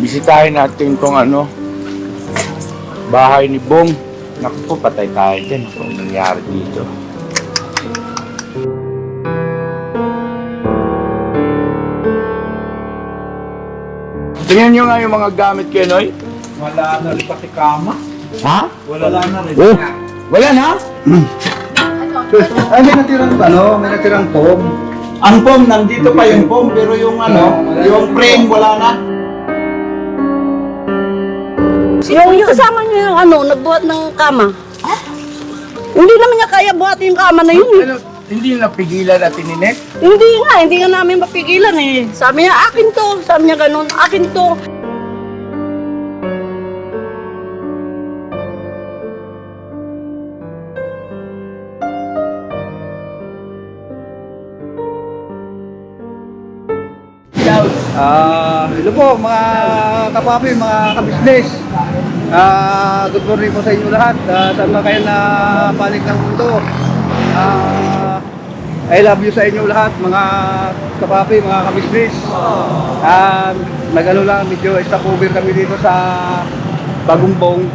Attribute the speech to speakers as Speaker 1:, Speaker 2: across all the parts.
Speaker 1: Bisitahin natin tong bahay ni Bong. Naku po, patay tayo dyan kung nangyari dito. Tingnan nyo nga yung mga gamit kayo, Noy.
Speaker 2: Wala na rin pati kama.
Speaker 1: Ha?
Speaker 2: Wala na rin.
Speaker 1: Oh, wala na?
Speaker 3: Ay, may natirang may natirang foam.
Speaker 2: Ang foam, nandito pa yung foam, pero yung yung frame wala na.
Speaker 4: Yung kasama niyo yung nagbuhat ng kama. Hindi naman niya kaya buhatin yung kama na yun.
Speaker 1: Hindi nyo napigilan at ininek?
Speaker 4: Hindi nga namin mapigilan eh. Sabi niya, akin to. Sabi niya ganun, akin to.
Speaker 3: Hello po mga kapapi, mga kabisnes. Good morning po sa inyo lahat. Saan ba kayo na panig ng mundo? I love you sa inyo lahat, mga kapapi, mga kabisnes. Nag-ano lang, medyo stopover kami dito sa Bagumbong.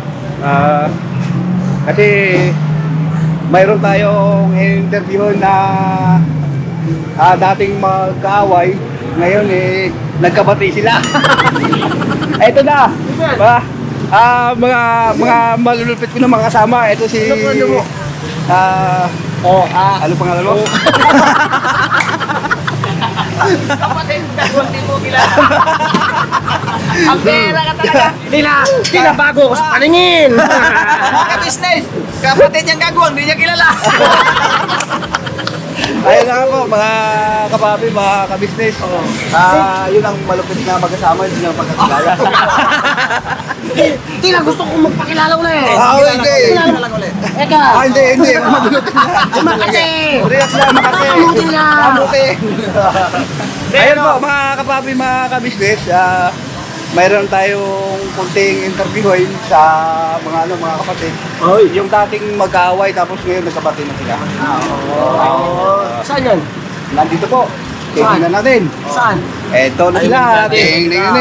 Speaker 3: Kasi mayroon tayong interview na dating magkaaway. Ngayon nagkabati sila. Ito na. Mga malulupit ko na mga kasama. Ito si ano pangalan mo?
Speaker 4: Kapatid, hindi mo kilala. Ang pera ka talaga. Hindi na bago ako sa paningin. Mga business, kapatid niyang gagawang, hindi niya kilala.
Speaker 3: Ayun na nga po, mga kapapi, mga kabisnes. Yun ang malupit na magkasama, hindi na pagkakilala.
Speaker 4: Hindi na gusto kong magpakilala ulit.
Speaker 3: Hindi.
Speaker 4: Eka.
Speaker 3: Hindi. Malupit na.
Speaker 4: Makati.
Speaker 3: Relax lang, Makati.
Speaker 4: Kamutin na.
Speaker 3: Kamutin. Ayun po, mga kapapi, mga kabisnes. Mayroon tayong kunting interviewin sa mga kapatid. Yung dating mag-aaway tapos ngayon nagkabati na sila.
Speaker 4: Saan yan?
Speaker 3: Nandito po. Tingnan natin.
Speaker 4: Saan?
Speaker 3: Eto na sila. Tingnan.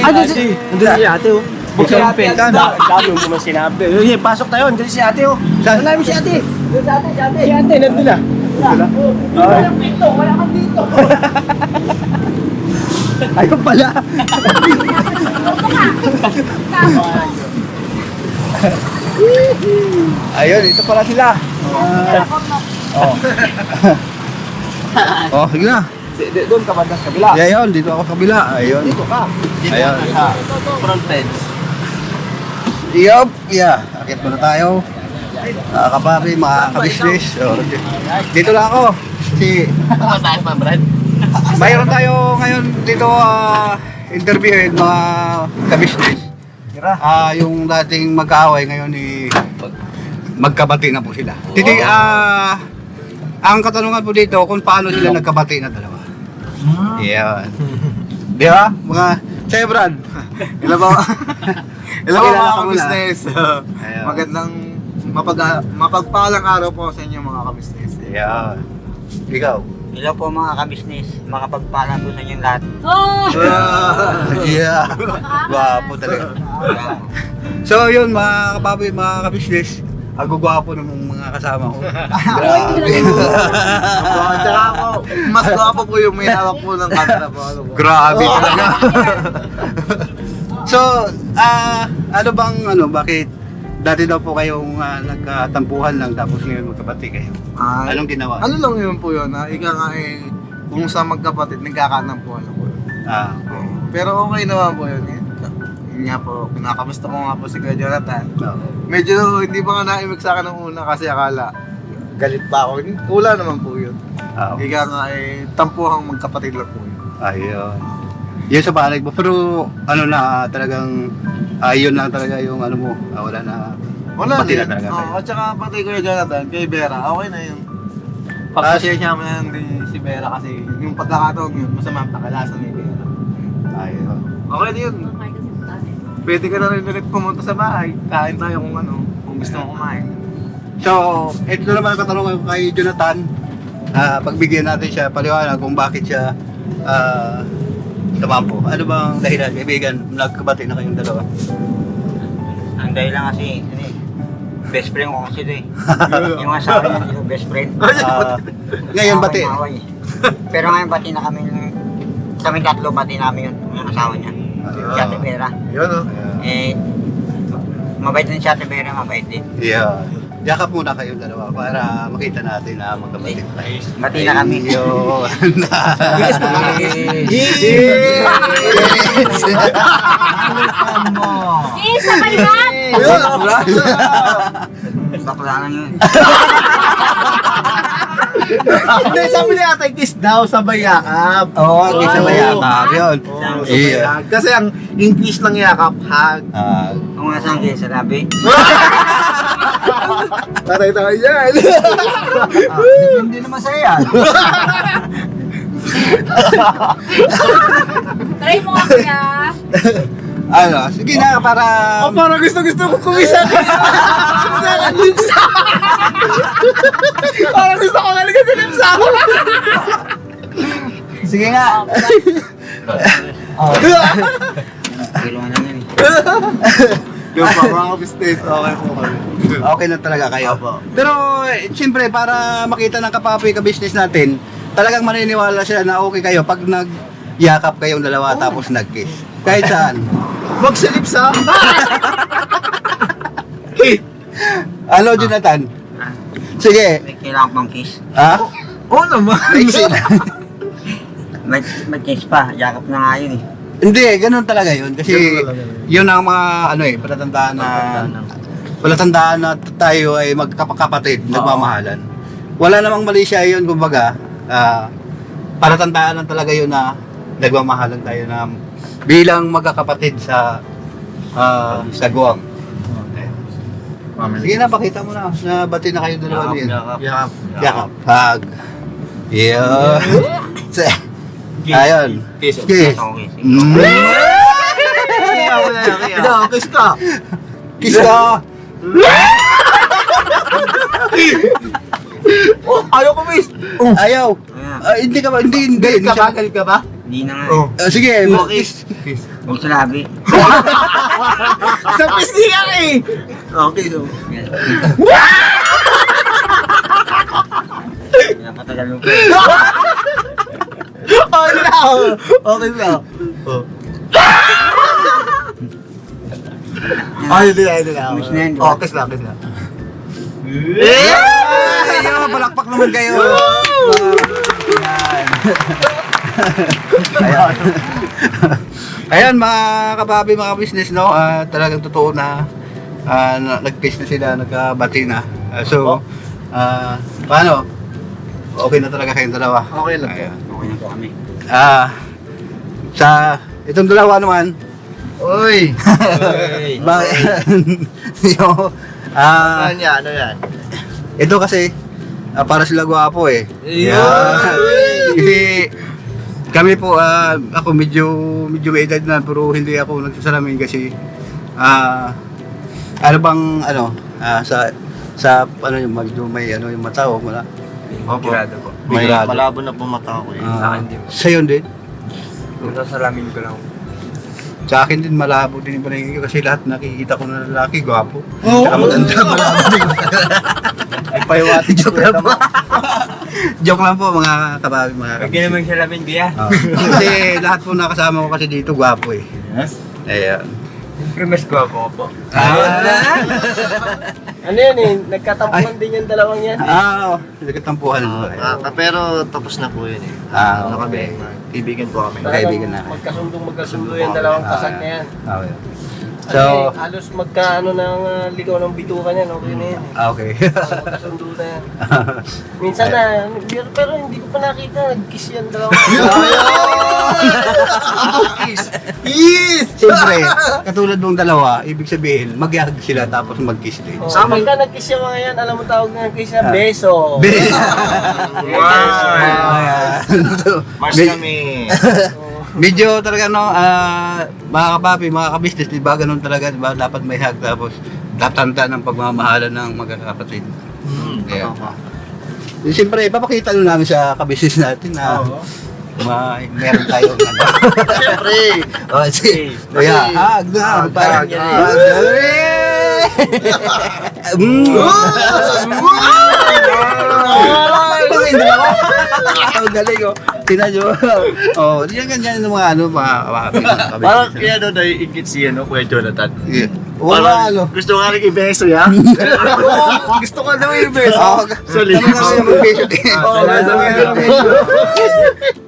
Speaker 4: Andun si ate oh.
Speaker 3: Buksan ang pintan.
Speaker 4: Sabi mo naman sinabi. Pasok tayo, andun si ate oh.
Speaker 3: Saan?
Speaker 4: Wala si ate. Si ate, nandun na. Walang pinto, wala kang dito.
Speaker 3: Ayun pala. Ayun, ito pala sila. Sige na.
Speaker 2: Doon ka banda sa kabila.
Speaker 3: Ayun, dito ako sa kabila. Ayun.
Speaker 2: Dito ka.
Speaker 3: Ayun.
Speaker 2: Front fence.
Speaker 3: Yup, akit muna tayo. Kapapi, mga kabisnes. Dito lang ako.
Speaker 4: Mataas pa, Brad.
Speaker 3: Mayroon tayo ngayon dito interviewin mga kabisnes. Yung dating mag-aaway ngayon magkabati na po sila. Ang katanungan po dito kung paano sila nagkabati na dalawa. Yan. Di ba? Mga Sa'yo, Brad. Hello po. Hello po mga kabisnes.
Speaker 2: Magandang mapagpalang araw po sa inyo mga kabisnes.
Speaker 3: Yan. Ikaw.
Speaker 5: Hello po mga kabisnes, makapagpalang po sa inyong lahat.
Speaker 3: Yeah. Gwapo talaga. So yun mga kapapi, mga kabisnes, agugwapo ng mga kasama ko. Grabe.
Speaker 2: Tsaka ako, mas gwapo po yung may hawak po ng camera po.
Speaker 3: Grabe talaga. So, bakit dati daw po kayong nagkatampuhan lang tapos ngayon magkabati kayo? Anong ginawa?
Speaker 2: Ano lang yun po yun, ika nga kung sa magkapatid, nagkakatampuhan lang po yun.
Speaker 3: Okay.
Speaker 2: Pero okay naman po yun. Yun nga po, pinakamusta ko nga po si Kuya Jonathan. Medyo hindi pa nga naimik sa akin ng una kasi akala galit pa ako. Wala naman po yun. Ika nga tampuhang magkapatid lang po yun.
Speaker 3: Ayun. Yun sa balag mo. Pero talagang yun lang talaga yung mo. Wala na.
Speaker 2: Wala
Speaker 3: Pati
Speaker 2: din.
Speaker 3: na talaga kayo.
Speaker 2: At saka pati Kuya Jonathan, kay Vera, okay na yun. Pagpasya niya naman din si Vera kasi yung pagkakataon yun, masama ang pakalasan ni Vera.
Speaker 3: Ayun.
Speaker 2: Okay na yun. pwede ka na rin ulit pumunta sa bahay. Kain tayo kung gusto mo kumain.
Speaker 3: So, ito naman ang katanungan ko kay Jonathan. Pagbigyan natin siya paliwanag kung bakit siya tumampo. Ano bang dahilan, kaibigan? Nagkabati na kayong dalawa.
Speaker 5: Ang dahil lang kasi, best friend ko kasi ito eh. Yung asawa niya, yung best friend.
Speaker 3: Ngayon, bati.
Speaker 5: Away. Pero ngayon, bati na kami. Kami tatlo, bati namin yun. Yung asawa niya. Si Ate Vera.
Speaker 2: Yun o.
Speaker 5: Mabait din si Ate Vera, mabait din.
Speaker 3: Yeah. Yakap muna kayong dalawa para makita natin na magkabati tayo.
Speaker 5: Bati na kami.
Speaker 3: Yun.
Speaker 6: Isa kalimat!
Speaker 5: Bakla na yun.
Speaker 2: Hindi, sabi niya ata kiss daw sa bayakap.
Speaker 3: Oo, kisa ba yakap? Yun. Yeah.
Speaker 2: Kasi ang English ng yakap, hug.
Speaker 5: Kung nga saan kayo sa labi.
Speaker 2: Patay tayo yan.
Speaker 5: Hindi naman sa'yo yan.
Speaker 6: Try mo nga kaya.
Speaker 3: Ano, sige na para...
Speaker 2: Parang gusto ko kumisa. Parang gusto ko naligan sa lips ako.
Speaker 3: Sige nga.
Speaker 5: Kiluan na yun eh.
Speaker 2: Yung mga business, okay po kami.
Speaker 3: Okay na talaga kayo. Pero, siyempre, para makita ng kapapi ka-business natin, talagang maniniwala siya na okay kayo pag nag-yakap kayong dalawa tapos nag-kiss. Kahit saan.
Speaker 2: Wag sa lips ha.
Speaker 3: Ano, Jonathan? Sige.
Speaker 5: May kailangan pang kiss.
Speaker 3: Ha?
Speaker 2: Oo naman.
Speaker 5: May kiss pa. Yakap na nga yun eh.
Speaker 3: Hindi, ganun talaga yun. Kasi,
Speaker 2: Ganun talaga yun.
Speaker 3: yun ang mga, palatandaan na tayo ay magkapatid, nagmamahalan. Wala namang mali siya yun, kumbaga, palatandaan lang talaga yun na nagmamahalan tayo na bilang magkakapatid sa Guam. Sige na, pakita mo na bati na kayo dalawa niyan.
Speaker 2: Yakap.
Speaker 3: Yakap. Hug. Yeah. Ayun.
Speaker 2: Kiss.
Speaker 3: Kiss.
Speaker 5: Okay.
Speaker 2: Ikaw, kiss ka.
Speaker 3: Kiss ka.
Speaker 2: Oh, ayaw ko miss.
Speaker 3: Ayaw. Hindi ka ba? Hindi.
Speaker 2: Galit ka ba? Galit ka ba?
Speaker 5: Hindi na nga
Speaker 2: Oh.
Speaker 5: eh.
Speaker 3: Sige,
Speaker 2: Kiss. Kiss.
Speaker 5: Huwag sa labi.
Speaker 2: Sa pisngi ka eh. Okay, so.
Speaker 5: Napatagal mo pa.
Speaker 2: Okay na. Okay na. Oh. Ay, hindi na.
Speaker 5: Miss na yan, di ba?
Speaker 2: Oh, kiss na, kiss na.
Speaker 3: Ayaw, palakpak naman kayo. Ayan. Ayan, mga kapapi, mga business, no? Talagang totoo na nag-kiss na sila, nagkabati na. Paano? Okay na talaga kayong dalawa.
Speaker 2: Okay lang.
Speaker 3: Ayan.
Speaker 5: Okay na po kami.
Speaker 3: Sa itong dalawa naman,
Speaker 2: Uy! Ano yan?
Speaker 3: Ito kasi, para sila gwapo eh.
Speaker 2: Yun!
Speaker 3: Kasi, kami po, ako medyo may edad na, pero hindi ako nagsasalamin kasi, sa yung medyo may yung mata o wala.
Speaker 2: Opo.
Speaker 3: po.
Speaker 2: May malabo na po mata ko eh.
Speaker 3: Sa'yo din?
Speaker 2: Nasasalamin ko lang.
Speaker 3: Sa akin din malabo din yung paningin ko kasi lahat nakikita ko na lalaki, gwapo.
Speaker 2: Oo.
Speaker 3: Tsaka maganda, malabo din. Ay, pahiwati, joke lang po. Joke lang po mga kababi, mga
Speaker 5: Huwag ka naman salamin kaya.
Speaker 3: kasi lahat po nakasama ko kasi dito gwapo eh. Ayan.
Speaker 5: Primas ko po.
Speaker 4: Ano yan eh, nagkatampuhan din yung dalawang yan.
Speaker 3: Nagkatampuhan mo.
Speaker 2: Pero tapos na po yun eh.
Speaker 3: Ano
Speaker 2: kami? Kaibigan po kami.
Speaker 3: Kaibigan na.
Speaker 4: Magkasundo yung dalawang kasal na yan.
Speaker 3: Okay.
Speaker 4: So,
Speaker 3: So,
Speaker 4: halos magkaano ng ligaw ng bituka niyan, okay na yan.
Speaker 3: okay.
Speaker 4: Magkasundo na yan. Minsan na, pero hindi ko pa nakita, nag-kiss yan dalawang.
Speaker 3: Yes! Siyempre, katulad mong dalawa, ibig sabihin, magyakag sila tapos mag-kiss din.
Speaker 4: Oh, pagka nag-kiss yung mga yan, alam mo tawag na nag-kiss yan, beso.
Speaker 3: Ayan.
Speaker 2: Mars kami.
Speaker 3: Medyo talaga mga kapapi, mga kabisnes, di ba ganun talaga, di ba? Dapat may hug tapos tatanda ng pagmamahalan ng magkakapatid. Kaya, siyempre, ipapakita nyo namin sa kabisnes natin na meron tayong ano.
Speaker 2: Siyempre.
Speaker 3: Sige. Kaya, hug na. Parang ang galing, oh. Tingnan nyo. Oh, yan ganyan ng mga mga kabisnes.
Speaker 1: Parang kaya doon naiingit si Kuya Jonathan.
Speaker 3: Wala, ano.
Speaker 1: Gusto nga rin i-beso ya.
Speaker 2: Gusto ka daw yung best.
Speaker 3: Sorry. Ano kasi yung beso din?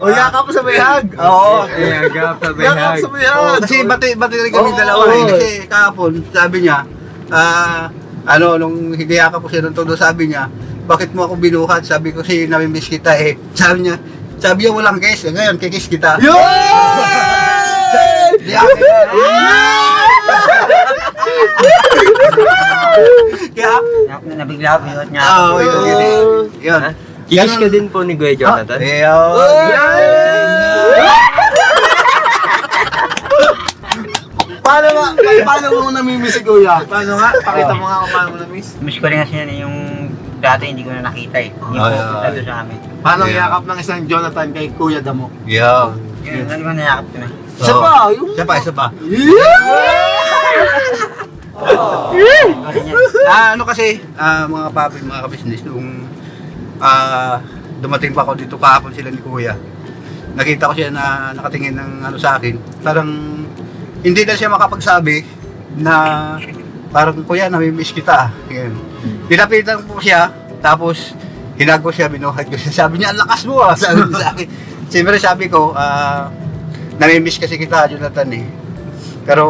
Speaker 2: O, yakap sa may hag.
Speaker 3: Oo.
Speaker 1: Agap na
Speaker 2: Yakap sa may hag.
Speaker 3: Kasi bati rin kami dalawa eh. Kasi kahapon, sabi niya, nung higayaka ko siya ng todo, sabi niya, bakit mo ako binuhat? Sabi ko, kasi namimiss kita eh. Sabi niya, walang kiss. Ngayon, kikis kita. Di ako. Kaya,
Speaker 5: Nabigla ako yun niya.
Speaker 3: yun.
Speaker 1: Kiss ka din po ni Kuya Jonathan.
Speaker 2: Paano mo namimiss si Kuya? Paano nga? Pakita mo nga kung paano mo namimiss.
Speaker 5: Miss ko rin kasi yan yung dati hindi ko na nakita eh. Yung pupunta doon sa amin.
Speaker 2: Paano yakap ng isang Jonathan kay Kuya Damo?
Speaker 3: Yeah.
Speaker 5: Yun, ano ba nayakap ko na?
Speaker 2: Isa pa, yung...
Speaker 3: Isa pa.
Speaker 5: Kasi niya,
Speaker 3: Ano kasi, mga papi, mga kabisnes, nung dumating pa ako dito kahapon sila ni Kuya, nakita ko siya na nakatingin ng ano sa akin, parang hindi na siya makapagsabi na parang, Kuya, namimiss kita. Yan. Pinapitan po siya, tapos hinag ko siya, binuhat ko siya. Sabi niya, ang lakas mo sabi niya sa akin. Siyempre sabi ko, namimiss kasi kita, Jonathan eh. Pero,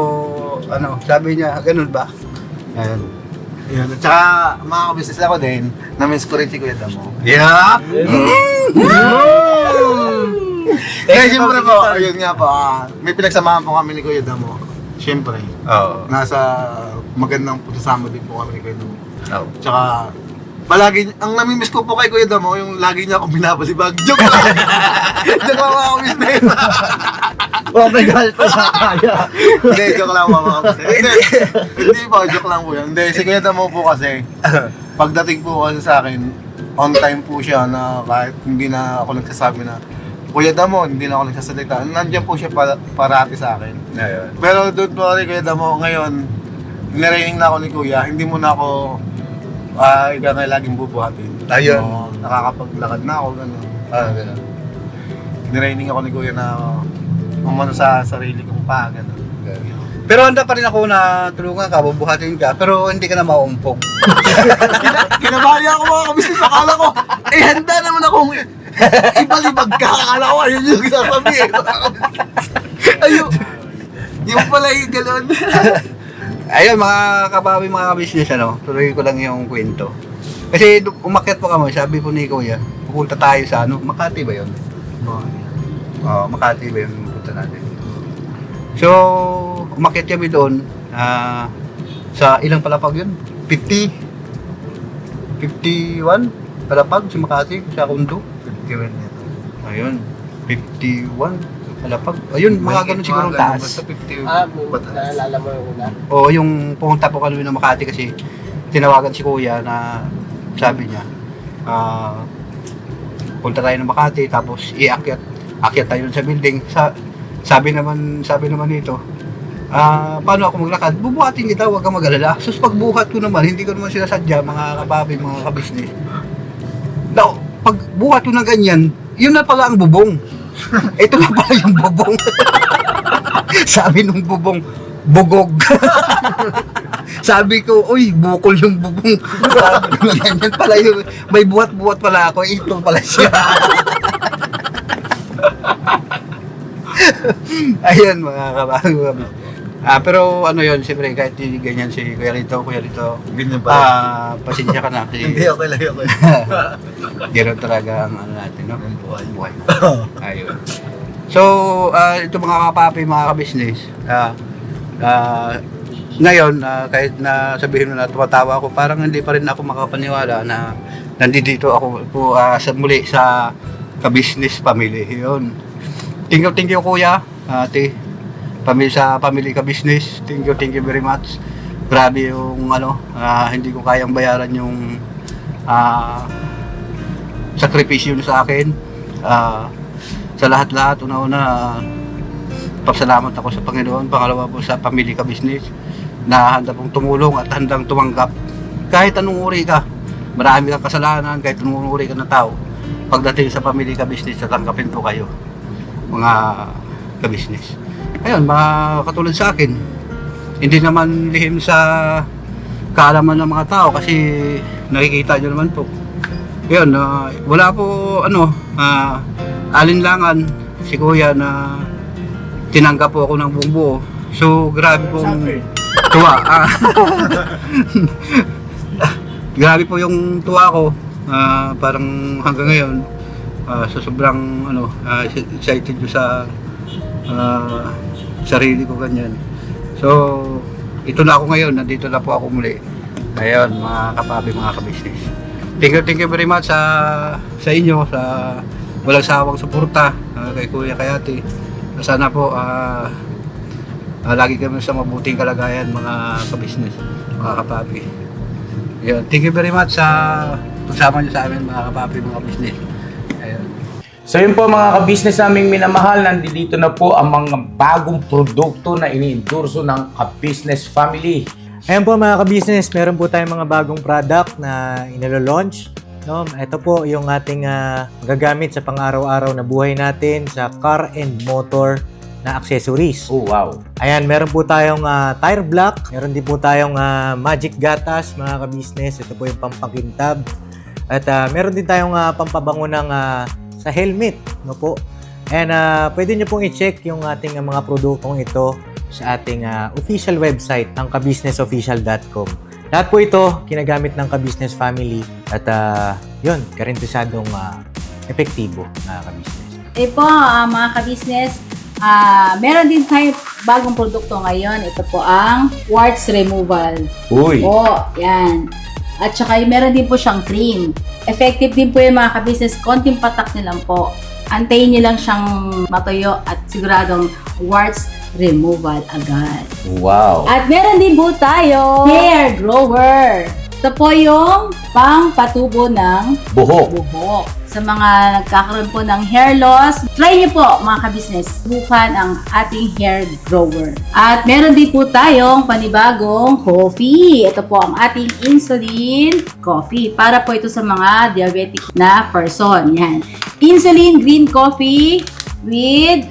Speaker 3: sabi niya, ganun ba? Ayan.
Speaker 2: Yun. At saka, mga kabisnes ako din, na-miss ko rin si Kuya Damo.
Speaker 3: Yeah!
Speaker 2: Eh, siyempre po, ayun nga po, may pinagsamahan po kami ni Kuya Damo. Siyempre,
Speaker 3: Oo.
Speaker 2: nasa magandang pagsasama din po kami ni Kuya Damo.
Speaker 3: Oo.
Speaker 2: Tsaka, palagi, ang namimiss ko po kay Kuya Damo, yung lagi niya akong binabalibag. Joke lang! Joke lang mga kabisnes.
Speaker 3: may galit pa sa kaya.
Speaker 2: Hindi, joke lang mga kabisnes. Hindi po, joke lang po yan. Hindi, si Kuya Damo po kasi, pagdating po kasi sa akin, on time po siya na kahit hindi na ako nagsasabi na, Kuya Damo, hindi na ako nagsasalita. Nandiyan po siya parati sa akin.
Speaker 3: Ayun.
Speaker 2: Pero doon po rin Kuya Damo, ngayon, niraining na ako ni Kuya, hindi mo na ako ikaw na laging bubuhatin.
Speaker 3: Ayun.
Speaker 2: So, nakakapaglakad na ako, gano'n.
Speaker 3: Ganun.
Speaker 2: Niraining ako ni Kuya na umano sa sarili kong pa, gano'n.
Speaker 3: Pero handa pa rin ako na tulungan ka, bubuhatin ka, pero hindi ka na mauumpog.
Speaker 2: Kinabali ako mga kabisnes, akala ko, handa naman akong ibalibag ka, akala ko, ayun yung sasabihin. Ayun, di mo pala yung gano'n.
Speaker 3: Ayun, mga kabawi, mga kabisnes, tuloy ko lang yung kwento. Kasi umakyat po kami, sabi po ni Kuya, pupunta tayo sa Makati ba yun? Makati ba yun pupunta natin? So, umakyat kami doon, sa ilang palapag yun? 51 palapag sa Makati, sa Kundo.
Speaker 2: 51 yan.
Speaker 3: Ayun, 51 palapag. Ayun, mga ganun siguro taas.
Speaker 4: Naalala mo yung una?
Speaker 3: O yung pumunta po kami ng Makati kasi tinawagan si Kuya na sabi niya, punta tayo ng Makati tapos akyat tayo sa building. Sabi naman nito, paano ako maglakad? Bubuhatin kita, huwag kang mag-alala. Sus, pagbuhat ko naman, hindi ko naman sinasadya, mga kapapi, mga kabisnes. Now, pagbuhat ko na ganyan, yun na pala ang bubong. Ito na pala yung bubong. Sabi nung bubong, bugog. Sabi ko, uy, bukol yung bubong. Sabi ko, ganyan pala yun. May buhat-buhat pala ako, ito pala siya. Ayun, mga kabago. Pero ano yun, siyempre, kahit ganyan si Kuya Rito,
Speaker 2: Ganyan ba?
Speaker 3: pasensya ka na.
Speaker 2: Hindi, okay lang, okay.
Speaker 3: Gano'n talaga ang natin, no? Buhay. Ayun. So, ito mga kapapi, mga kabisnes, ngayon, kahit na sabihin mo na tumatawa ako, parang hindi pa rin ako makapaniwala na nandito ako po muli sa kabisnes family. Yun. Thank you kuya, ate, sa family ka business. Thank you very much. Grabe yung hindi ko kayang bayaran yung sakripisyo nyo sa akin. Sa lahat-lahat, una-una, pasalamat ako sa Panginoon. Pangalawa po sa family ka business na handa pong tumulong at handang tumanggap. Kahit anong uri ka, marami kang kasalanan, kahit anong uri ka na tao. Pagdating sa family ka business, tatanggapin po kayo, mga ka business. Ayun, mga katulad sa akin, hindi naman lihim sa kaalaman ng mga tao kasi nakikita nyo naman po. Ayun, wala po alinlangan si kuya na tinanggap po ako ng buong buo. So grabe pong tuwa. Grabe po yung tuwa ko. Parang hanggang ngayon sa sobrang excited ko sa sarili ko ganyan. So ito na ako ngayon, nandito na po ako muli. Ayun, mga kapabi, mga ka-business. Thank you very much sa inyo, sa walang sawang suporta kay Kuya, kay Ate. Sana po lagi kami sa mabuting kalagayan, mga ka-business, mga kapapi. Ayun, thank you very much sa pagsama niyo sa amin, mga kapapi, mga business. Ayun.
Speaker 1: So yun po mga ka-business naming minamahal, nandito na po ang mga bagong produkto na ini-endorso ng ka-business family.
Speaker 7: Ayan po mga ka-business, meron po tayong mga bagong product na inilo-launch. No? Ito po yung ating gagamit sa pang-araw-araw na buhay natin sa car and motor na accessories.
Speaker 1: Oh wow!
Speaker 7: Ayan, meron po tayong tire block, meron din po tayong magic gatas mga ka-business. Ito po yung pampakintab. At meron din tayong pampabango ng sa helmet. No po? And pwede nyo pong i-check yung ating mga produktong ito sa ating official website, ang kabusinessofficial.com. Lahat po ito ginagamit ng ka-business family at yun, karentesadong epektibo na ka-business.
Speaker 6: Po, mga ka-business, meron din tayo bagong produkto ngayon. Ito po ang warts removal.
Speaker 1: Uy!
Speaker 6: Po, yan. At saka meron din po siyang cream. Effective din po yung mga ka-business. Konting patak nyo lang po. Antayin nyo lang siyang matuyo at siguradong warts removal agad.
Speaker 1: Wow!
Speaker 6: At meron din po tayo hair grower. Ito po yung pang-patubo ng
Speaker 1: Buhok!
Speaker 6: buhok. Sa mga nagkakaroon po ng hair loss, try nyo po mga ka-business, subukan ang ating hair grower. At meron din po tayong panibagong coffee. Ito po ang ating insulin coffee. Para po ito sa mga diabetic na person. Yan. Insulin green coffee with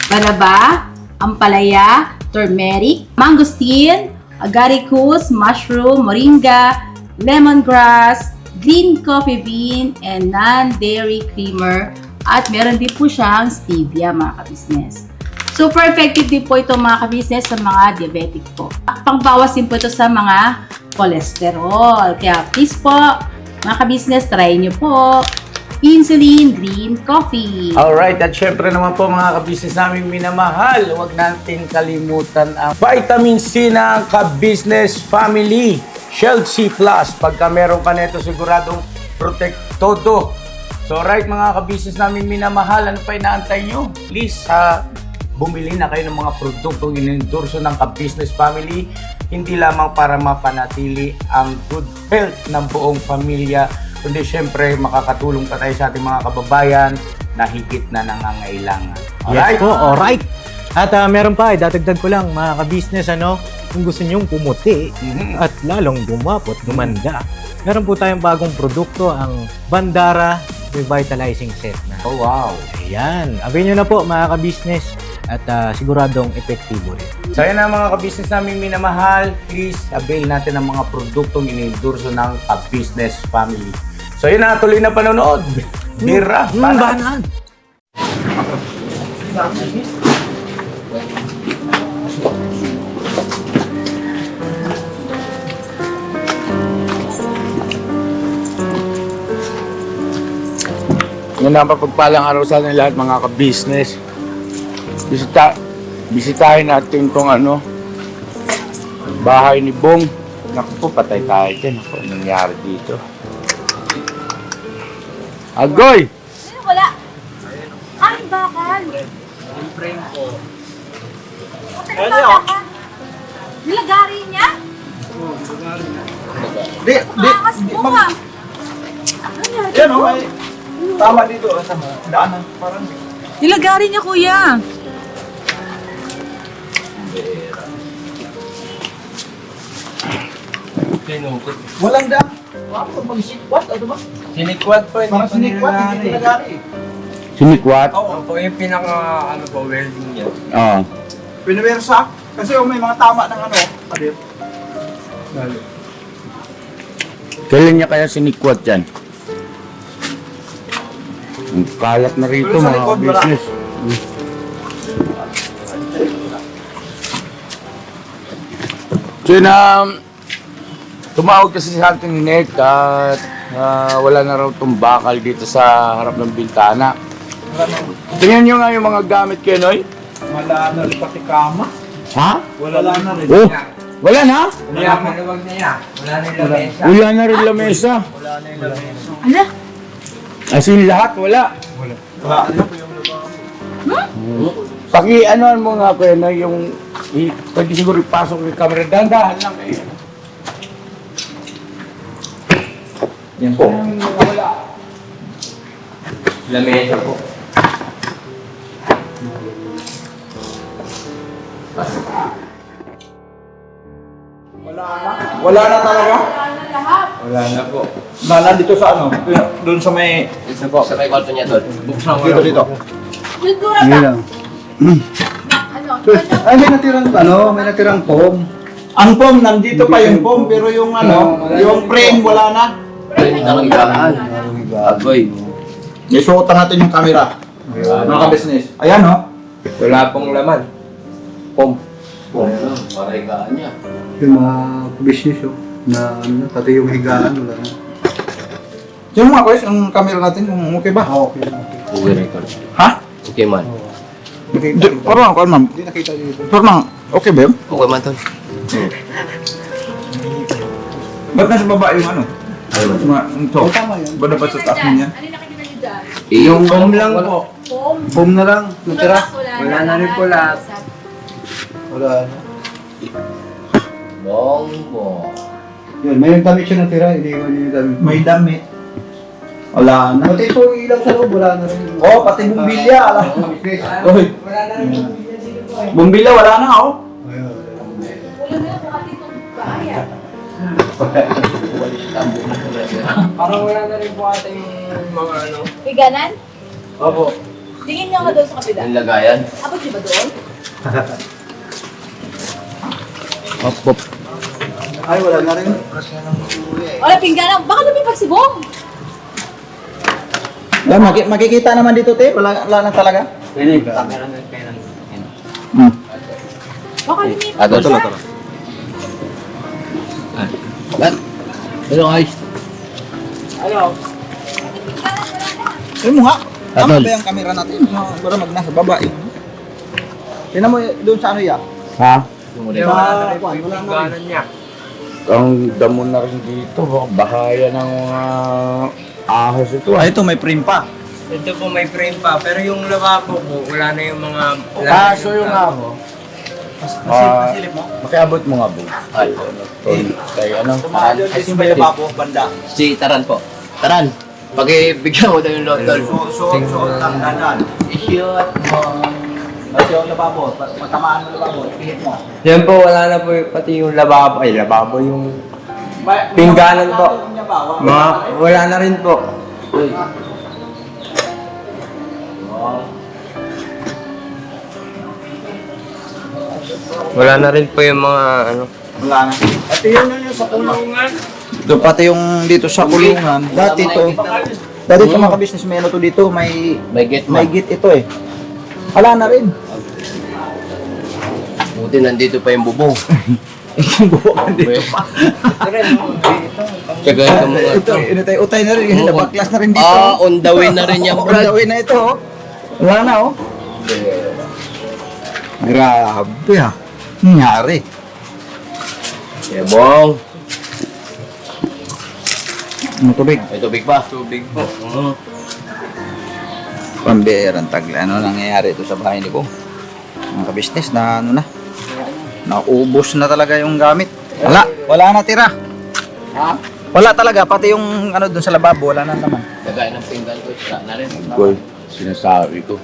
Speaker 6: banaba, ampalaya, turmeric, mangosteen, agaricus, mushroom, moringa, lemongrass, green coffee bean, and non-dairy creamer. At meron din po siyang stevia mga ka-business. Super effective din po ito mga ka-business sa mga diabetic po. Pangbawas din po ito sa mga cholesterol. Kaya please po, mga ka-business, try nyo po insulin green coffee.
Speaker 1: Alright, at syempre naman po mga ka-business naming minamahal, huwag natin kalimutan ang vitamin C ng ka-business family. Shield C+. Pagka meron ka nito, siguradong protect todo. So right mga ka-business namin minamahal, ano pa inaantay nyo? Please, bumili na kayo ng mga produktong inendorso ng ka-business family. Hindi lamang para mapanatili ang good health ng buong pamilya, kundi syempre makakatulong pa tayo sa ating mga kababayan na higit na nangangailangan. Alright?
Speaker 7: Yes po, alright. At meron pa, dadagdag ko lang mga ka-business, kung gusto nyong pumuti at lalong gumapot, gumanda, meron po tayong bagong produkto, ang Bandara Revitalizing Set na.
Speaker 1: Oh wow!
Speaker 7: Ayan, avail nyo na po mga ka-business at siguradong epektibo rin.
Speaker 1: So yun na mga ka-business namin minamahal, please avail natin ang mga produktong inendorso ng ka-business family. So yun na, tuloy na panonood. Bira,
Speaker 7: Banan!
Speaker 8: Yan ang pagpalang araw sa ating lahat mga ka-business. Bisitahin natin tong bahay ni Bong.
Speaker 1: Naku po, patay tayo dyan. Ako, anong nangyari dito?
Speaker 8: Agoy!
Speaker 6: Wala. Ay, bakal. Nilagari niya?
Speaker 3: Di,
Speaker 6: Mas bunga.
Speaker 3: yan o, may tama dito. Sa daanan, parang
Speaker 6: Nilagari niya, kuya.
Speaker 3: walang daan. Mag-sikwat, ano ba?
Speaker 2: Sinikwat po,
Speaker 3: Parang sinikwat, hindi nilagari.
Speaker 8: Sinikwat?
Speaker 3: Oo.
Speaker 2: po yung pinaka, ano po, welding niya.
Speaker 8: Oo.
Speaker 3: Piniwersa. Kasi may mga tama ng ano. Adip.
Speaker 8: Kailan niya kaya sinikwat yan? Ang kalat na rito
Speaker 3: Pero sa
Speaker 8: mga
Speaker 3: likod, wala.
Speaker 8: business. So na tumawag kasi sa atin ni Nick at wala na raw itong bakal dito sa harap ng bintana. Tingnan nyo nga yung mga gamit kayo, Noy.
Speaker 3: Wala na rin pati kama.
Speaker 8: Ha?
Speaker 3: Wala na rin.
Speaker 8: Oh, wala na?
Speaker 2: Kaya maluwag na yan. Wala na yung lamesa.
Speaker 8: Wala na rin lamesa.
Speaker 6: Ala?
Speaker 8: As in lahat, wala.
Speaker 3: Wala na po yung lababo.
Speaker 8: Paki-anoan mo nga ko na yung pwede siguro ipasok yung camera. Dandahan lang eh.
Speaker 3: Yan po.
Speaker 2: Lamesa po.
Speaker 3: Wala na talaga?
Speaker 2: Wala na po.
Speaker 3: Nandito sa ano? Doon sa may...
Speaker 2: Isa po. Sa may kwarto niya doon. Buksan ko
Speaker 3: Dito, dito.
Speaker 6: Yung dura ba? Ano?
Speaker 3: Ay, may natirang ano, may natirang foam. Ang foam, nandito pa yung foam, pero yung ano, yung frame wala na.
Speaker 2: Agoy.
Speaker 3: Isuotan natin yung camera. Mga ka-business. Ayan, oh.
Speaker 2: Wala pong laman. Pom.
Speaker 3: Yung mga business, oh. Na ano, pati yung higaan, wala na. Yung mga guys, yung camera natin, kung okay ba? Okay.
Speaker 2: Okay record.
Speaker 3: Ha?
Speaker 2: Okay man.
Speaker 3: Parang, ma'am. Hindi nakita dito. Parang, okay ba yun?
Speaker 2: Okay man tol.
Speaker 3: Ba't nasa baba yung ano? Ito. Tama yun. Ba dapat sa taas niya?
Speaker 6: Ano yung nakikita niyo dyan?
Speaker 3: Yung
Speaker 2: foam lang po.
Speaker 6: Foam?
Speaker 3: foam na lang, natira.
Speaker 2: Wala na rin po lahat.
Speaker 3: Wala na.
Speaker 2: Bongo.
Speaker 3: Yun, may damit siya natira, hindi ko niya yung damit. May damit. Wala na. Pati ito yung ilaw sa loob, wala na rin. Oh, pati bumbilya, ala. Oy.
Speaker 2: Wala na rin po dito po eh.
Speaker 3: Bumbilya, wala na, oh.
Speaker 6: Wala na po kasi itong bahaya.
Speaker 2: Parang wala na rin po ata yung mga ano.
Speaker 6: Higanan?
Speaker 2: Opo.
Speaker 6: Tingin niyo nga doon sa kapila.
Speaker 2: Yung lagayan.
Speaker 6: Abot di ba doon?
Speaker 8: Hop.
Speaker 3: Ay, wala na rin.
Speaker 6: Wala pingganan. Baka lumipag si Bong.
Speaker 3: Makikita naman dito, te. Wala na talaga.
Speaker 2: Camera na kayo lang.
Speaker 6: Baka lumipag
Speaker 2: Ito,
Speaker 6: siya.
Speaker 2: ito. Hello guys.
Speaker 3: Ay mo nga. Tama ba yung camera natin? Para nasa baba eh. Tingnan mo doon sa ano ya?
Speaker 8: Ha?
Speaker 3: Sa kwan, wala na rin.
Speaker 2: niya.
Speaker 8: Ang damo na rin dito. Bahaya ng mga ahas ito.
Speaker 3: Ah, ito may frame pa.
Speaker 2: Ito po may frame pa, pero yung lababo po, wala na yung mga...
Speaker 8: Kaso yung amo.
Speaker 3: Pasilip mo?
Speaker 8: Makiabot mo nga, Bong.
Speaker 2: Ay,
Speaker 8: Kay ano?
Speaker 3: Ay, simba yung babo, banda.
Speaker 2: si Taran po. Taran, pag-ibigyan mo daw yung lotol.
Speaker 3: So, ang danan. I-shoot mo. Kasi yung lababo, matamaan mo lababo, i-hit mo.
Speaker 2: Yan po, wala na po pati yung lababo. Ay, lababo yung... Pingganan po. Mga, wala na rin po. Wala na rin po yung mga ano.
Speaker 3: Wala na. At yun yung sa kulungan. Doon pati yung dito sa kulungan. Dati ito mga business may ano to dito, may
Speaker 2: gate
Speaker 3: gate ito eh. Wala na rin.
Speaker 2: Buti nandito pa yung bubong.
Speaker 3: Yung buwan dito pa.
Speaker 2: Tsaka ito mga
Speaker 3: Ito, inutay utay na rin. Nabaklas na rin dito.
Speaker 2: Ah, on the way na rin yan,
Speaker 3: On
Speaker 2: Brad.
Speaker 3: the way na ito. Oh. Wala na oh. Grabe ah. Nangyari.
Speaker 2: Yeah, bong.
Speaker 3: Ano tubig?
Speaker 2: May tubig pa. Tubig po.
Speaker 3: Pambihirang tagla. Ano nangyayari ito sa bahay ni Bong? mga ka-business, na ano na. Naubos na talaga yung gamit. Wala na tira. Wala talaga, pati yung ano dun sa lababo, wala na naman.
Speaker 8: Boy, sinasabi ko.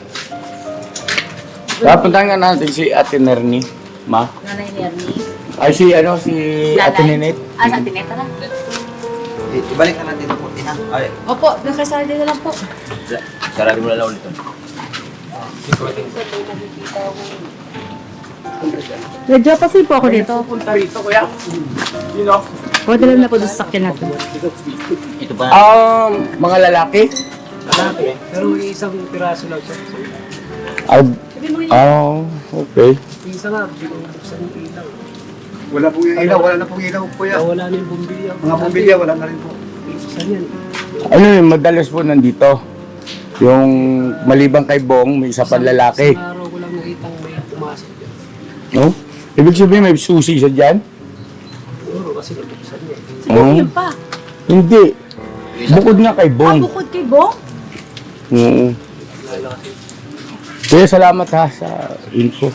Speaker 8: Papuntahan nga natin si Ate Nernie, ma.
Speaker 6: Nanay ni Ernie.
Speaker 8: Ay, si Ate Ninit.
Speaker 6: Sa Ate Neta na.
Speaker 3: Ibalik na natin ang puti ha. Ay,
Speaker 6: Opo, nakasali na lang po.
Speaker 5: Sarado mo na lang ulit.
Speaker 6: Medyo pa po ako dito.
Speaker 8: Punta rito, kuya. Sino?
Speaker 6: Pwede lang na po doon sa sakyan natin.
Speaker 5: Ito ba?
Speaker 8: Mga lalaki.
Speaker 4: Pero isang piraso lang siya.
Speaker 8: Okay.
Speaker 4: Isa nga, hindi ko nabuksan yung ilaw.
Speaker 3: wala po yung ilaw, wala na pong ilaw po yan.
Speaker 4: Wala na yung bumbilya.
Speaker 3: Mga bumbilya, wala na rin po.
Speaker 4: Saan yan?
Speaker 8: Ano yun, madalas po nandito. Yung malibang kay Bong, may isa pang lalaki.
Speaker 4: Sa araw ko lang nakitang may pumasok yan.
Speaker 8: No? Ibig sabihin may susi siya dyan?
Speaker 4: Siguro kasi nabuksan niya.
Speaker 8: Oo.
Speaker 6: Yun pa.
Speaker 8: Hindi. Bukod nga kay Bong.
Speaker 6: Bukod kay Bong?
Speaker 8: Oo. Kaya salamat ha sa info.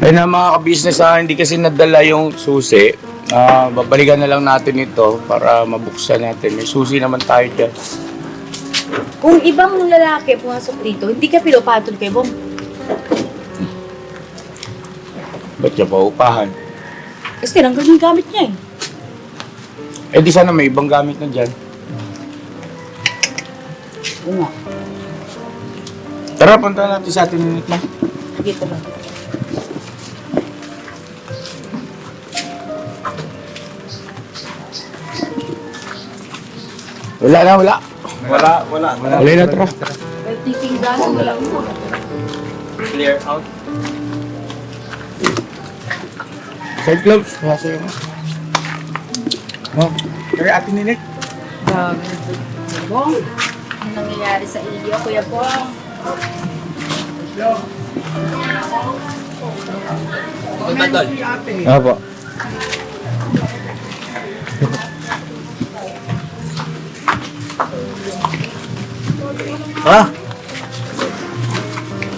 Speaker 8: Ayun na mga ka-business ha, hindi kasi nadala yung susi. Babalikan na lang natin ito para mabuksan natin. May susi naman tayo dyan.
Speaker 6: Kung ibang lalaki pumasok dito, hindi ka pinapatol kay Bong.
Speaker 8: Ba't siya paupahan?
Speaker 6: Kasi tinanggal yung gamit niya eh.
Speaker 8: Eh di sana may ibang gamit na dyan.
Speaker 6: Oo nga.
Speaker 8: Tara, punta natin sa atin minute na.
Speaker 6: Dito lang.
Speaker 8: Wala na, wala.
Speaker 3: Wala.
Speaker 8: Wala na, tara.
Speaker 6: Well, taking gas, wala mo.
Speaker 5: Clear out.
Speaker 8: Side gloves. Nasa yun. Oh, kaya atin ni Nick.
Speaker 6: Bong, ano nangyayari sa iyo, Kuya Bong?
Speaker 8: Apo.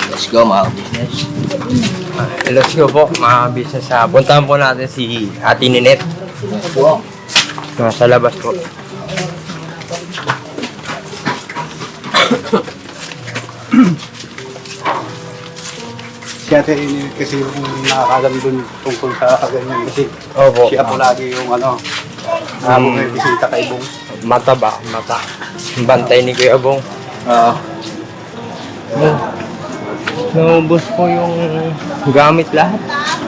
Speaker 5: Let's go mga business.
Speaker 9: Let's go po mga business. Puntahan po natin si Ate Ninette. Sa labas po.
Speaker 3: Si Ate Rini kasi yung nakakalam dun tungkol sa ganyan kasi
Speaker 9: Opo.
Speaker 3: siya po lagi yung ano, may bisita kay Bong.
Speaker 9: Mata. Bantay ni Kuya Bong. Naubos po yung gamit lahat.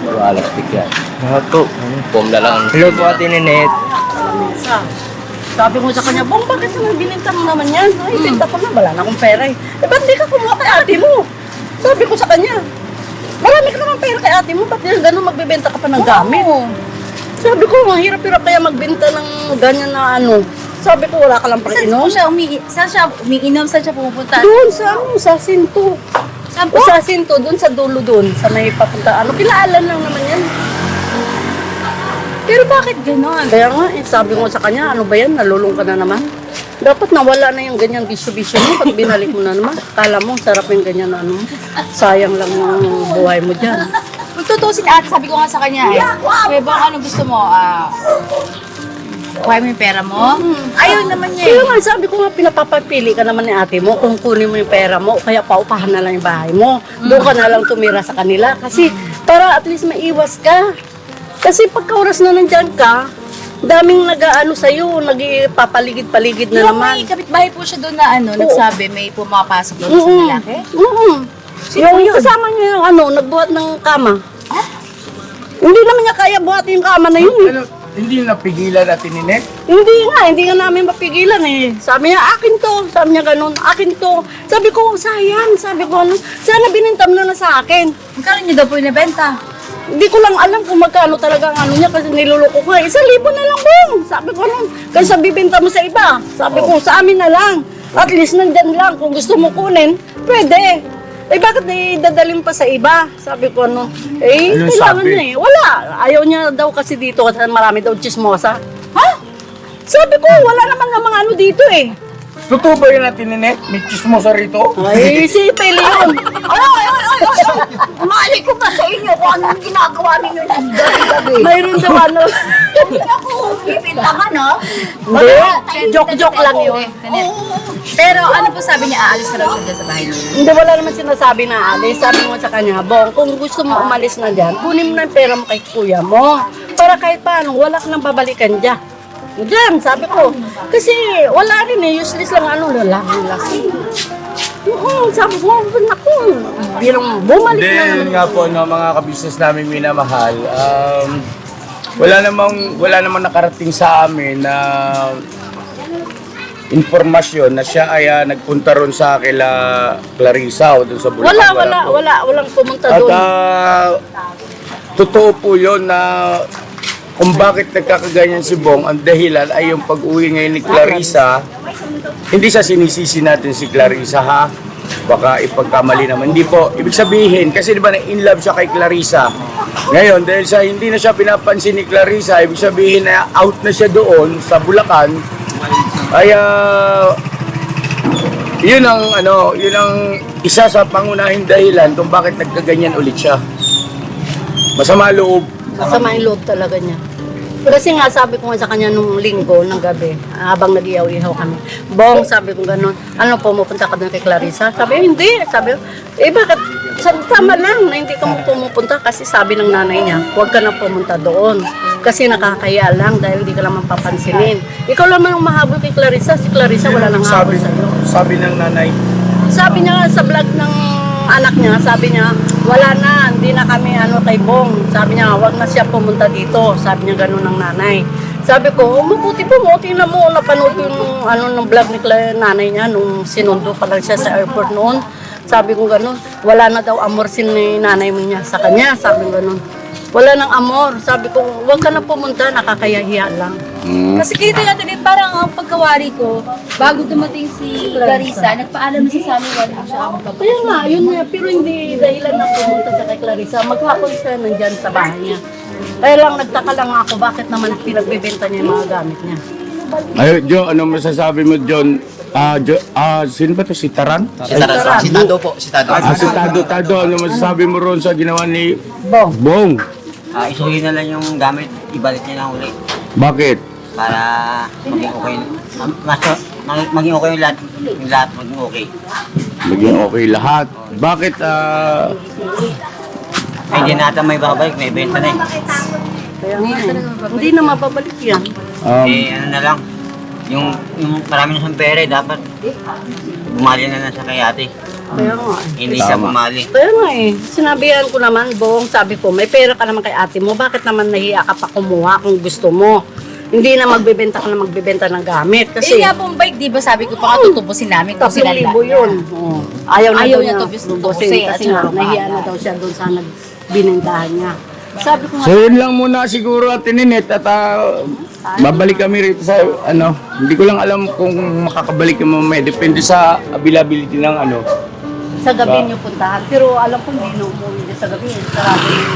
Speaker 5: Plastic yan.
Speaker 9: Lahat po.
Speaker 5: Foam na lang.
Speaker 9: Hello po Ate Ninette.
Speaker 10: Sabi ko sa kanya, Bong, bakit naman binenta mo naman yan? Ay, binta ko na, wala na akong pera eh. Eh, ba't di ka kumuha kay ate mo? Sabi ko sa kanya, marami ka naman pera kay ate mo, ba't yan gano'n magbibenta ka pa ng gamit? Sabi ko, mahirap-hirap kaya magbenta ng ganyan na ano. Sabi ko, wala ka lang pang inom.
Speaker 6: Saan siya umiinom? Saan siya pumupunta?
Speaker 10: Doon sa ano, sa Sinto.
Speaker 6: Saan po?
Speaker 10: Sa Sinto, doon sa dulo doon, sa may papunta. Ano, pinaalan lang naman yan.
Speaker 6: Pero bakit gano'n?
Speaker 10: Kaya nga, sabi ko sa kanya, ano ba yan, nalulung ka na naman. Dapat nawala na yung ganyan bisyo-bisyo mo, pag binalik mo na naman. Kala mo, sarap yung ganyan na ano. Sayang lang yung buhay mo dyan.
Speaker 6: Kung tutusin ate, sabi ko nga sa kanya eh, Kuya Bong, ano gusto mo? Kuha mo yung pera mo? Ayun naman niya
Speaker 10: Kaya
Speaker 6: eh.
Speaker 10: nga, sabi ko nga, pinapapapili ka naman ni ate mo kung kunin mo yung pera mo, kaya paupahan na lang yung bahay mo. Doon ka na lang tumira sa kanila. Kasi, para at least maiwas ka. Kasi pagka oras na nandyan ka, daming nag-ano sa'yo, nagpapaligid-paligid na
Speaker 6: Yung
Speaker 10: naman.
Speaker 6: may kapitbahay po siya doon na ano, nagsabi may pumapasok doon sa lalaki.
Speaker 10: Yung kasama niya yung ano, nagbuhat ng kama. Hindi naman niya kaya buhatin yung kama na yun eh.
Speaker 8: Ano, hindi napigilan natin ni Nick?
Speaker 10: Hindi nga namin mapigilan eh. Sabi niya, akin to. Sabi niya ganun, akin to. Sabi ko, sayang. Sabi ko, ano, sana binintam na sa akin.
Speaker 6: Magkano niyo daw po inabenta?
Speaker 10: Hindi ko lang alam kung magkano talaga ang ano niya kasi niluloko ko. 1,000 na lang, Bong. Sabi ko nun, kasi bibenta mo sa iba. Sabi ko, sa amin na lang. At least nandyan lang. Kung gusto mo kunin, pwede. Eh, bakit dadalhin pa sa iba? Sabi ko, ano,
Speaker 8: Anong
Speaker 10: kailangan
Speaker 8: sabi?
Speaker 10: niya eh. Wala. Ayaw niya daw kasi dito kasi marami daw chismosa. Ha? Sabi ko, wala naman nga mga ano dito eh.
Speaker 8: Totoo ba yun natin, Ninette? May chismosa rito?
Speaker 10: Ay, si Pili yun. Ay. Mali ko ba sa inyo kung anong ginagawa ninyo ng gabi-gabi? Mayroon daw ano. Hindi ako pipintangan, ha? Hindi. Joke-joke lang yun.
Speaker 6: Pero ano po sabi niya, aalis na raw siya dyan sa bahay niya?
Speaker 10: Hindi, wala naman sinasabi na alis. Sabi mo sa kanya, Bong, kung gusto mo umalis na dyan, kunin mo na yung pera mo kay kuya mo. Para kahit paano, wala ka nang babalikan dyan. Diyan, sabi ko. Kasi wala rin eh, useless lang lalaki. Sabi ko, naku, bilang bumalik na
Speaker 8: Then,
Speaker 10: naman.
Speaker 8: nga po, no, mga kabisnes namin minamahal, wala namang nakarating sa amin na informasyon na siya ay nagpunta ron sa kila Clarissa o dun sa Bulacan.
Speaker 10: Walang pumunta
Speaker 8: At
Speaker 10: doon.
Speaker 8: totoo po yun na kung bakit nagkakaganyan si Bong, ang dahilan ay yung pag-uwi ngayon ni Clarissa. Hindi sa sinisisi natin si Clarissa, ha? Baka ipagkamali naman. Hindi po. Ibig sabihin, kasi di ba na-in love siya kay Clarissa. Ngayon, dahil sa hindi na siya pinapansin ni Clarissa, ibig sabihin na out na siya doon sa Bulacan, ay yun ang isa sa pangunahing dahilan kung bakit nagkaganyan ulit siya. Masama loob.
Speaker 10: Masama yung loob talaga niya. Kasi nga sabi ko nga sa kanya nung linggo ng gabi, habang nag-iyaw-ihaw kami, Bong, sabi ko gano'n, ano po, pupunta ka doon kay Clarissa? Sabi, hindi. Sabi ko, bakit? Tama lang na hindi ka pumupunta kasi sabi ng nanay niya, huwag ka na pumunta doon. Kasi nakakaya lang dahil hindi ka naman papansinin. Ikaw lang ang mahabol kay Clarissa. Si Clarissa wala nang habol sa'yo.
Speaker 8: Sabi ng nanay.
Speaker 10: Sabi niya sa vlog ng anak niya, sabi niya, wala na, hindi na kami kay Bong. Sabi niya, wag na siya pumunta dito. Sabi niya gano'n ng nanay. Sabi ko, mabuti po mo, tingnan mo, napanood ko yung ng vlog ni nanay niya nung sinundo pa lang siya sa airport noon. Sabi ko gano'n, wala na daw amor si nanay mo niya sa kanya. Sabi ko gano'n, wala nang amor. Sabi ko, wag ka na pumunta, nakakayahiya lang.
Speaker 6: Kasi kita natin eh, parang ang pagkawari ko, bago dumating si Clarissa, nagpaalam siya sa amin, wala siya ako
Speaker 10: Kaya
Speaker 6: kapatid.
Speaker 10: nga, yun nga, pero hindi dahilan na pumunta siya kay Clarissa. Maghapon siya nandyan sa bahay niya. Kaya lang nagtaka lang ako bakit naman pinagbebenta niya yung mga gamit niya.
Speaker 8: Ay, John, ano masasabi mo, John? Sino ba to? Si Taran?
Speaker 5: Si Tado po, si Tado.
Speaker 8: Si Tado. Ano masasabi mo ron sa ginawa ni
Speaker 10: Bong.
Speaker 8: Bong?
Speaker 5: Isuhin na lang yung gamit, ibalik niya lang ulit.
Speaker 8: Bakit?
Speaker 5: Para maging okay. Maging okay yung lahat maging okay.
Speaker 8: Maging okay lahat. Bakit?
Speaker 5: Hindi natin may babalik, may benta na eh.
Speaker 10: Kaya nga, hindi na mababalik yan.
Speaker 5: Ano na lang, yung marami na siyang pera dapat bumali na lang siya kay ate.
Speaker 10: Kaya nga.
Speaker 5: Hindi siya bumali.
Speaker 10: Kaya nga sinabihan ko naman, Bong, sabi ko, may pera ka naman kay ate mo, bakit naman nahiya ka pa kumuha kung gusto mo? Hindi na magbebenta ka na magbebenta ng gamit. Kasi,
Speaker 6: Nga pong bike, di ba sabi ko pa tutubusin namin kung
Speaker 10: 3,000
Speaker 6: sinala
Speaker 10: yun. Oo. Ayaw
Speaker 6: Ayaw
Speaker 10: niya
Speaker 6: niya
Speaker 10: daw
Speaker 6: tubusin at
Speaker 10: kasi nga,
Speaker 6: saka
Speaker 10: nahiya na daw siya doon sa nagbinentahan niya. Sabi ko nga,
Speaker 8: So yun lang muna siguro at Ninette at babalik kami rito sa hindi ko lang alam kung makakabalik yung mamaya. Depende sa availability ng
Speaker 10: sa gabi niyo puntahan. Pero alam ko hindi na umuwi din sa gabi. Sarado yung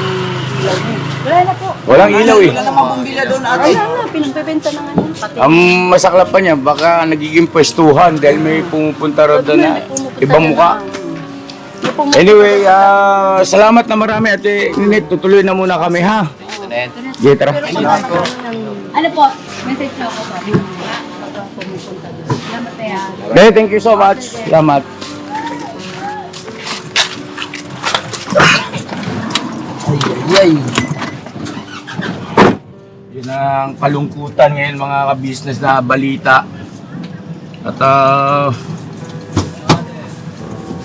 Speaker 10: ilaw niya. Wala na po.
Speaker 8: Walang ilaw eh.
Speaker 10: Wala na, pinagbebenta na nga niya. Pati
Speaker 8: Ang masaklap pa niya, baka nagiging pwestuhan dahil may pumupunta rin doon na ibang muka. Anyway, salamat na marami Ate Ninette. Tutuloy na muna kami ha. Okay, tara.
Speaker 6: Ano po, message na ako sabi mo. Salamat na yan.
Speaker 8: Okay, thank you so much. Salamat. Yun ang kalungkutan ngayon mga ka-business na balita. At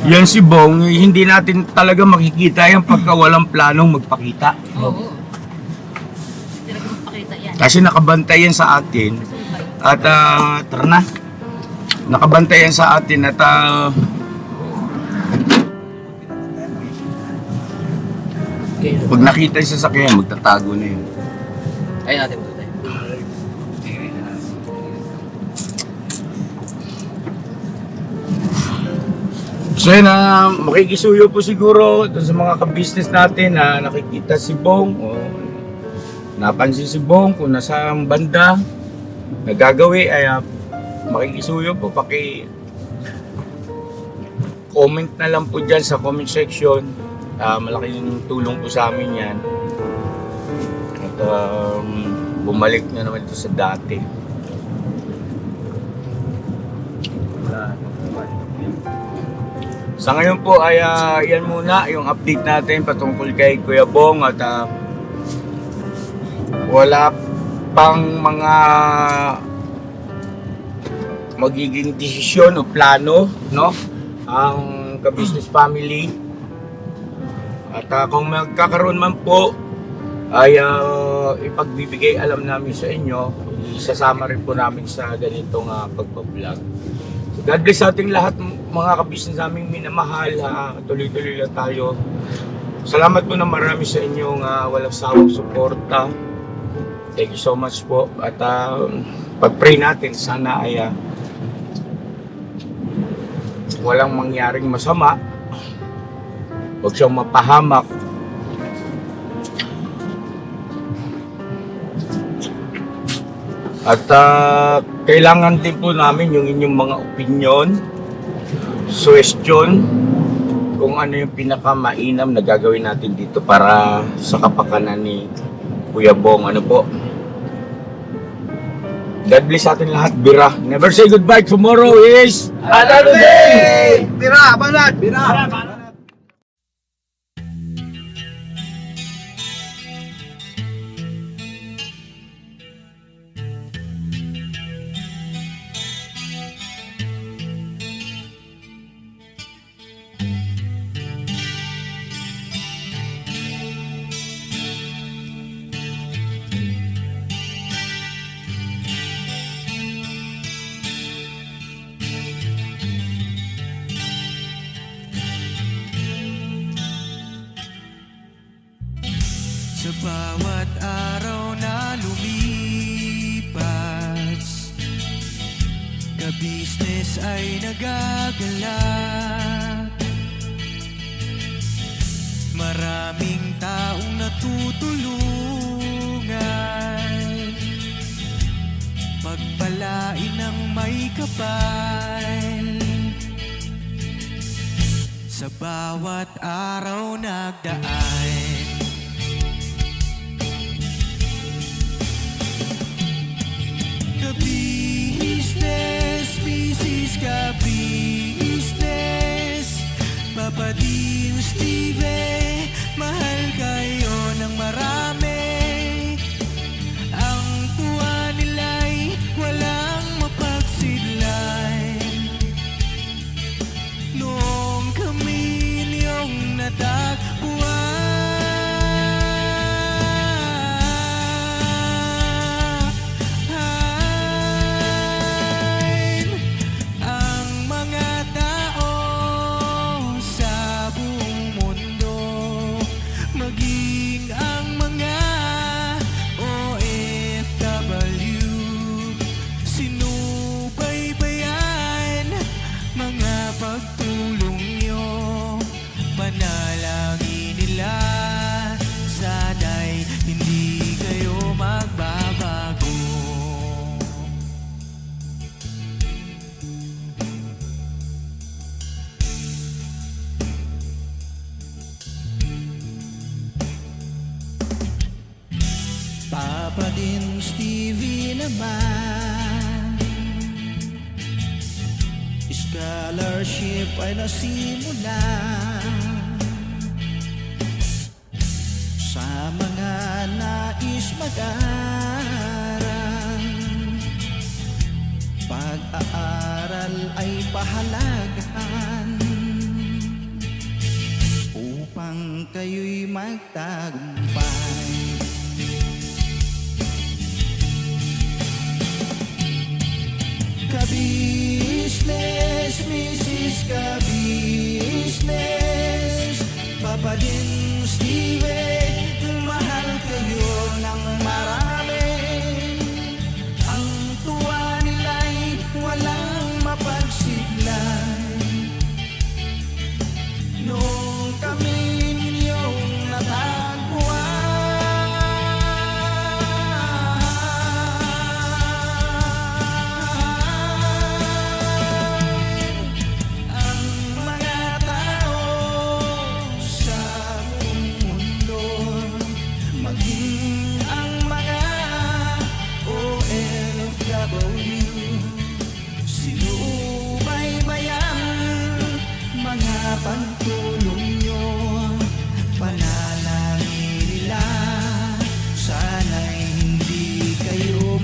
Speaker 8: yan si Bong, hindi natin talaga makikita yan pagka walang planong magpakita.
Speaker 6: Oo. Talaga magpakita yan.
Speaker 8: Kasi nakabantay yan sa atin. At tara na. Nakabantay yan sa atin at pag nakita yung sasakyan, magtatago na yun.
Speaker 5: Ayun natin po tayo.
Speaker 8: So yun, makikisuyo po siguro dun sa mga ka-business natin na nakikita si Bong o napansin si Bong kung nasaan banda nagagawi ay makikisuyo po, comment na lang po dyan sa comment section. Malaking tulong po sa amin yan. At bumalik na naman ito sa dati. Sa ngayon po ay yan muna yung update natin patungkol kay Kuya Bong at wala pang mga magiging desisyon o plano, no, ang ka-business family. At kung magkakaroon man po ay ipagbibigay alam namin sa inyo, isasama rin po namin sa ganitong pagbablog. So God bless sa ating lahat mga ka-business naming minamahal. Tuloy-tuloy lang tayo. Salamat po na marami sa inyong walang sawang suporta. Thank you so much po. At pag-pray natin, sana ay walang mangyaring masama. Huwag siyang mapahamak. At kailangan din po namin yung inyong mga opinion, suggestion, kung ano yung pinakamainam na gagawin natin dito para sa kapakanan ni Kuya Bong. Ano po? God bless sa atin lahat. Bira. Never say goodbye. Tomorrow is another day!
Speaker 3: Bira, banat! Bira!
Speaker 11: Sa bawat araw na lumipas, ka-business ay nagagalak. Maraming taong natutulungan, pagpalain ng may kapal. Sa bawat araw nagdaan, ka-business, Mrs. Ka-business, Papa Dio, Steve, mahal kayo ng marami. Ang tuwa nila'y walang mapagsidlan. Noong kami niyong natagpuan, Papa din Stevie naman, scholarship ay nasimulan. Sa mga nais mag-aral, pag-aaral ay pahalagahan upang kayo'y magtagumpay. Ka-business, Mrs. Ka-business, Papa din Steve, mahal kayo ng marami. Ang tuwa nila'y walang mapagsiglan. Noong kami ninyong natagpuan,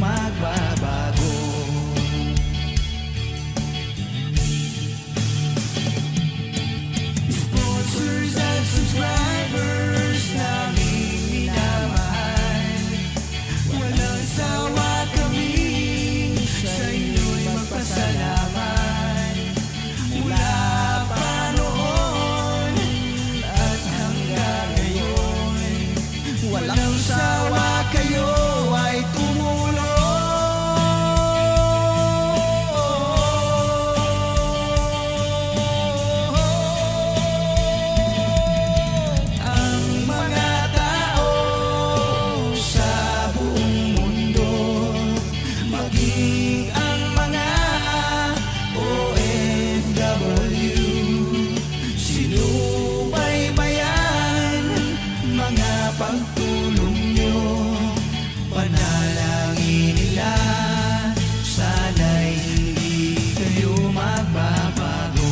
Speaker 11: magbabago. Sponsors at subscribers naming minamahal, walang sawa kami sa inyo'y magpasalamat. Mula pa noon at hanggang ngayon, walang sawa kayo ay tumulong. Ang mga tao sa buong mundo, maging ang mga OFW, sinubaybayan mga pagtulong nyo, panalangin nila, sana'y hindi kayo magbabago.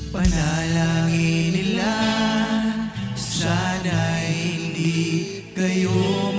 Speaker 11: Panalangin nila, sana'y hindi kayo